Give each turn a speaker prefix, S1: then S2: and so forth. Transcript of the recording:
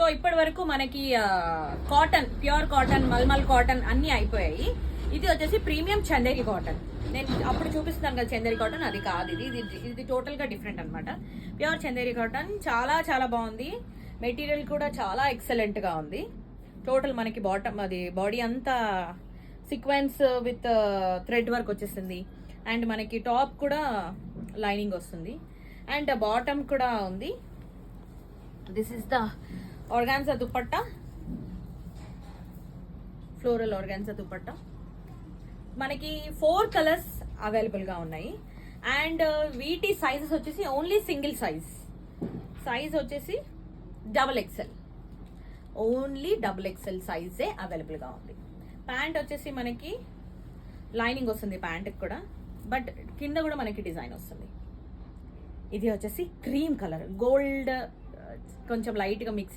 S1: So ఇప్పటి వరకు మనకి కాటన్, ప్యూర్ కాటన్, మల్మల్ కాటన్ అన్నీ అయిపోయాయి. ఇది వచ్చేసి ప్రీమియం చందేరి కాటన్. నేను అప్పుడు చూపిస్తున్నాను కదా చందేరి కాటన్, అది కాదు. ఇది టోటల్గా డిఫరెంట్ అనమాట. ప్యూర్ చందేరి కాటన్ చాలా చాలా బాగుంది. మెటీరియల్ కూడా చాలా ఎక్సలెంట్గా ఉంది. టోటల్ మనకి బాడీ అంతా సీక్వెన్స్ విత్ థ్రెడ్ వర్క్ వచ్చేసింది. అండ్ మనకి టాప్ కూడా లైనింగ్ వస్తుంది. అండ్ బాటమ్ కూడా ఉంది. This is the organza dupatta, floral organza dupatta. మనకి 4 కలర్స్ అవైలబుల్గా ఉన్నాయి. అండ్ వీటి సైజెస్ వచ్చేసి ఓన్లీ సింగిల్ సైజ్ వచ్చేసి XXL, ఓన్లీ XXL సైజే అవైలబుల్గా ఉంది. ప్యాంట్ వచ్చేసి మనకి లైనింగ్ వస్తుంది ప్యాంట్కి కూడా, బట్ కింద కూడా మనకి డిజైన్ వస్తుంది. ఇది వచ్చేసి క్రీమ్ కలర్, గోల్డ్ కొంచెం లైట్గా మిక్సింగ్